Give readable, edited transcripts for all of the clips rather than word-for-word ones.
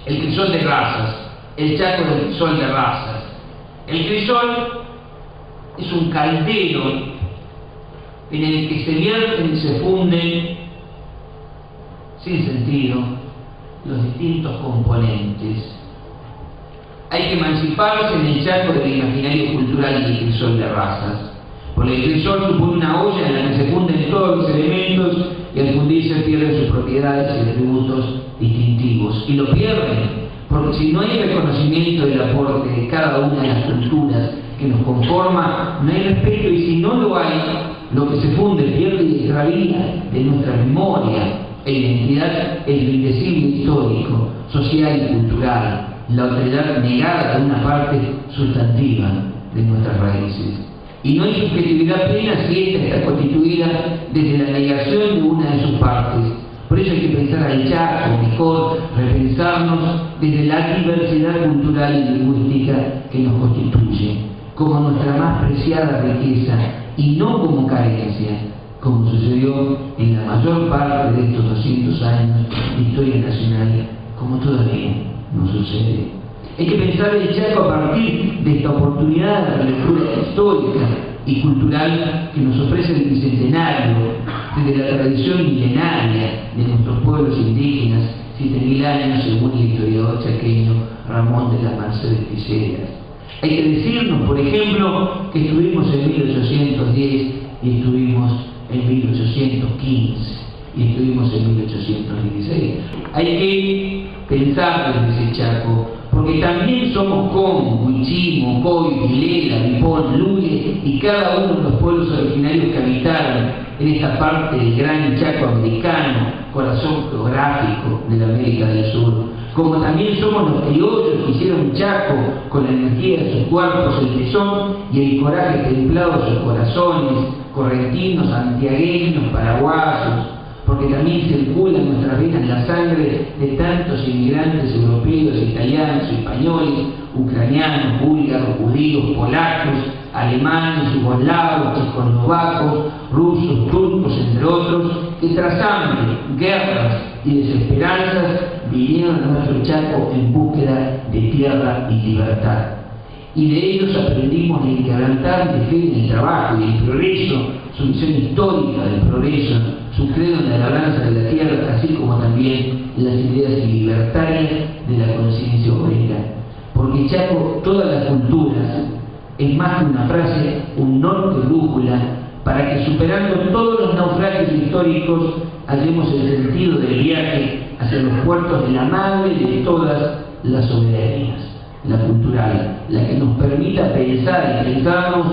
el crisol de razas, el Chaco del crisol de razas. El crisol es un caldero en el que se vierten y se funden, sin sentido, los distintos componentes. Hay que emanciparse en el Chaco del imaginario cultural del crisol de razas, porque el crisol supone una olla en la que se funden todos los elementos y al fundirse pierden sus propiedades y atributos distintivos. Y lo pierden porque si no hay reconocimiento del aporte de cada una de las culturas que nos conforma, no hay respeto, y si no lo hay, lo que se funde pierde y extravía de nuestra memoria e identidad es lo indecible histórico, social y cultural, la otredad negada de una parte sustantiva de nuestras raíces. Y no hay subjetividad plena si ésta está constituida desde la negación de una de sus partes. Por eso hay que pensar al Chaco, mejor repensarnos desde la diversidad cultural y lingüística que nos constituye, como nuestra más preciada riqueza y no como carencia, como sucedió en la mayor parte de estos 200 años de historia nacional, como todavía no sucede. Hay que pensar el Chaco a partir de esta oportunidad de lectura histórica y cultural que nos ofrece el Bicentenario, desde la tradición milenaria de nuestros pueblos indígenas, 7.000 años según el historiador chaqueño Ramón de las Mercedes Tijeras. Hay que decirnos, por ejemplo, que estuvimos en 1810 y estuvimos en 1815 y estuvimos en 1816. Hay que pensar desde ese Chaco, porque también somos Congo, Huichí, Mocoy, Vilela, Vipón, Luye y cada uno de los pueblos originarios que habitaron en esta parte del gran Chaco americano, corazón geográfico de la América del Sur. Como también somos los criollos que hicieron Chaco con la energía de sus cuerpos, el tesón y el coraje templado de sus corazones, correntinos, santiagueños, paraguayos, porque también circula en nuestras venas la sangre de tantos inmigrantes europeos, italianos, españoles, ucranianos, búlgaros, judíos, polacos, alemanes, yugoslavos, checoslovacos, rusos, turcos, entre otros, que tras hambre, guerras y desesperanzas vinieron a nuestro Chaco en búsqueda de tierra y libertad. Y de ellos aprendimos la inquebrantable fe en el trabajo y el progreso, su visión histórica del progreso, su credo en la labranza de la tierra, así como también las ideas libertarias de la conciencia obrera. Porque Chaco, todas las culturas, es más que una frase, un norte brújula, para que superando todos los naufragios históricos hallemos el sentido del viaje hacia los puertos de la madre de todas las soberanías, la cultural, la que nos permita pensar y pensarnos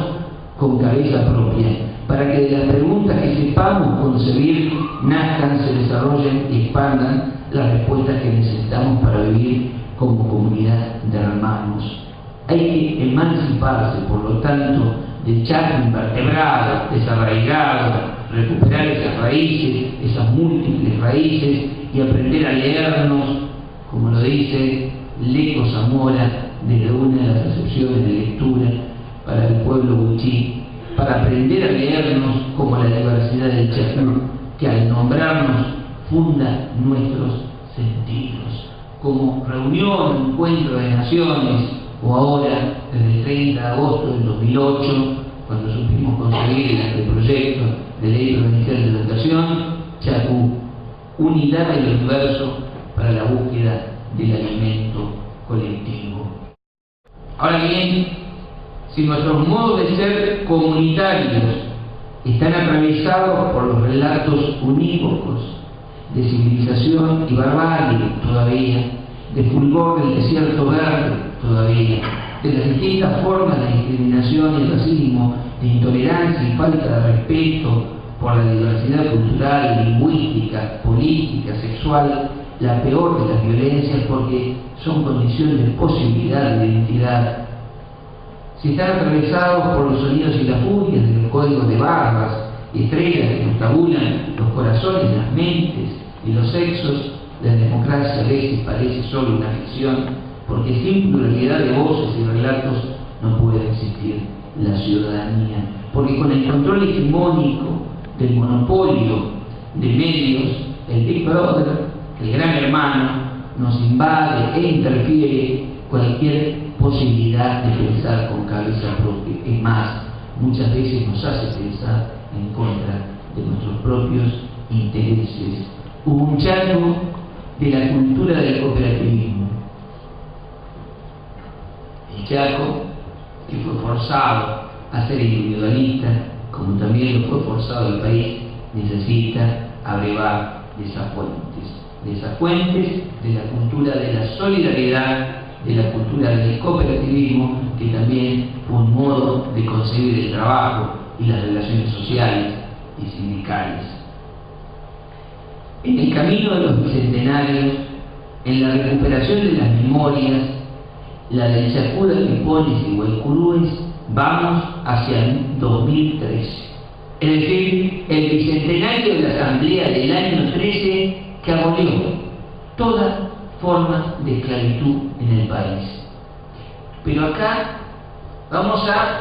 con cabeza propia, para que de las preguntas que sepamos concebir nazcan, se desarrollen y expandan las respuestas que necesitamos para vivir como comunidad de hermanos. Hay que emanciparse, por lo tanto, del Chaco invertebrado, desarraigado, recuperar esas raíces, esas múltiples raíces, y aprender a leernos, como lo dice Leco Zamora, desde una de las acepciones de lectura para el pueblo huichí, para aprender a leernos como la diversidad del Chaco, que al nombrarnos funda nuestros sentidos, como reunión, encuentro de naciones, o ahora, desde el 30 de agosto del 2008, cuando supimos conseguir el anteproyecto de ley provincial de educación, Chaco, unidad del universo para la búsqueda del alimento colectivo. Ahora bien, si nuestros modos de ser comunitarios están atravesados por los relatos unívocos de civilización y barbarie todavía, de fulgor del desierto verde todavía, de las distintas formas de discriminación y racismo, de intolerancia y falta de respeto por la diversidad cultural, lingüística, política, sexual, la peor de las violencias, porque son condiciones de posibilidad de identidad. Si están atravesados por los sonidos y las furias de los códigos de barras y estrellas que nos tabulan los corazones, las mentes y los sexos, la democracia a veces parece solo una ficción, porque sin pluralidad de voces y relatos no puede existir la ciudadanía, porque con el control hegemónico del monopolio de medios, el Big Brother, el gran hermano, nos invade e interfiere cualquier posibilidad de pensar con cabeza propia. Es más, muchas veces nos hace pensar en contra de nuestros propios intereses. Hubo un Chaco de la cultura del cooperativismo. El Chaco, que fue forzado a ser individualista, como también lo fue forzado el país, necesita abrevar de esas fuentes de la cultura de la solidaridad, de la cultura del cooperativismo, que también fue un modo de concebir el trabajo y las relaciones sociales y sindicales. En el camino de los bicentenarios, en la recuperación de las memorias, la del Yacuda, Pipones y Guaycurúes, vamos hacia el 2013. Es decir, el bicentenario de la Asamblea del año 13 que abolió toda forma de esclavitud en el país. Pero acá vamos a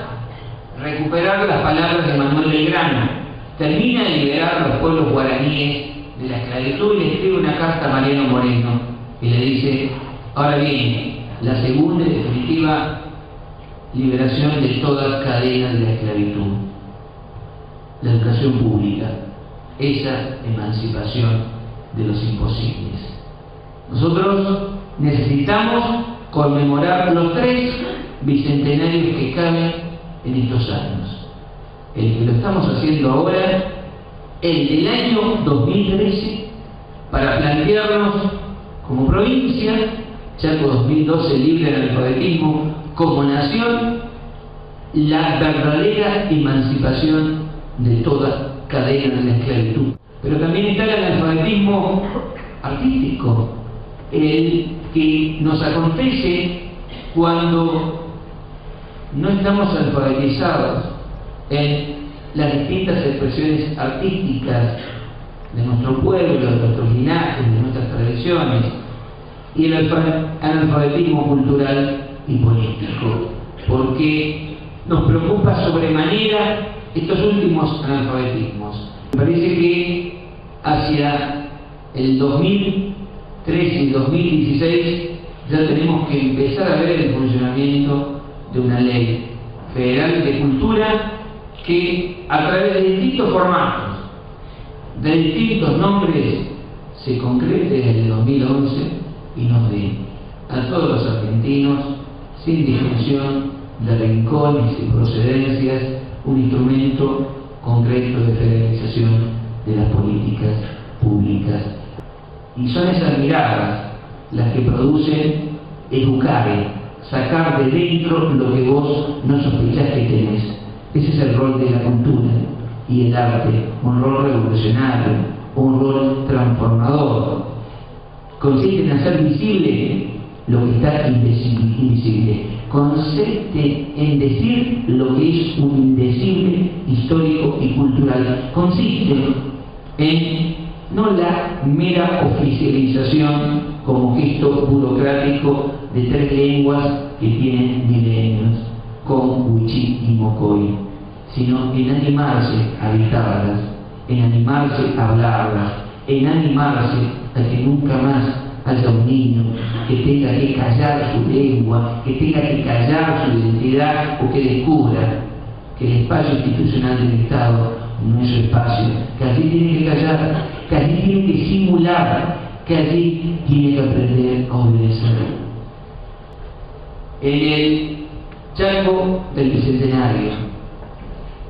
recuperar las palabras de Manuel Belgrano. Termina de liberar a los pueblos guaraníes de la esclavitud y le escribe una carta a Mariano Moreno y le dice: ahora viene la segunda y definitiva liberación de toda cadena de la esclavitud, la educación pública, esa emancipación de los imposibles. Nosotros necesitamos conmemorar los 3 bicentenarios que caben en estos años. El que lo estamos haciendo ahora, el del año 2013, para plantearnos como provincia, Chaco 2012 libre del analfabetismo, como nación, la verdadera emancipación de toda cadena de la esclavitud. Pero también está el analfabetismo artístico, el que nos acontece cuando no estamos alfabetizados en las distintas expresiones artísticas de nuestro pueblo, de nuestros linajes, de nuestras tradiciones, y el analfabetismo cultural y político, porque nos preocupa sobremanera estos últimos analfabetismos. Me parece que hacia el 2013 y 2016 ya tenemos que empezar a ver el funcionamiento de una ley federal de cultura que, a través de distintos formatos, de distintos nombres, se concrete desde el 2011 y nos dé a todos los argentinos, sin distinción de rincones y procedencias, un instrumento concreto de federalización de las políticas públicas. Y son esas miradas las que producen educar, sacar de dentro lo que vos no sospechás que tenés. Ese es el rol de la cultura y el arte, un rol revolucionario, un rol transformador. Consiste en hacer visible lo que está invisible. Consiste en decir lo que es un indecible histórico y cultural. Consiste en no la mera oficialización como gesto burocrático de 3 lenguas que tienen milenios, con Huichí y Mocoy, sino en animarse a habitarlas, en animarse a hablarlas, en animarse a que nunca más haya un niño que tenga que callar su lengua, que tenga que callar su identidad, o que descubra que el espacio institucional del Estado no es su espacio, que allí tiene que callar, que allí tiene que simular, que allí tiene que aprender a obedecer. En el Chaco del Bicentenario,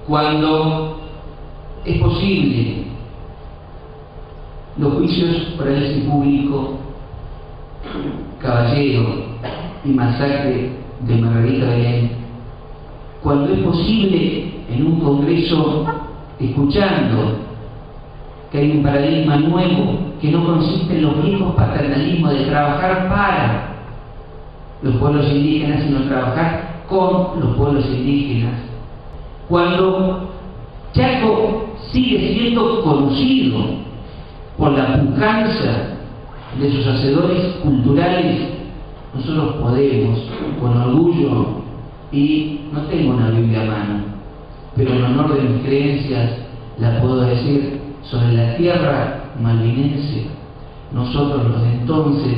cuando es posible los juicios orales y públicos, Caballero y masacre de Margarita Belén, cuando es posible en un congreso, escuchando que hay un paradigma nuevo que no consiste en los viejos paternalismos de trabajar para los pueblos indígenas, sino trabajar con los pueblos indígenas, cuando Chaco sigue siendo conocido por la pujanza de sus hacedores culturales, nosotros podemos, con orgullo, y no tengo una Biblia a mano, pero en honor de mis creencias la puedo decir, sobre la tierra malvinense, nosotros los de entonces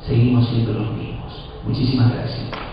seguimos siendo los mismos. Muchísimas gracias.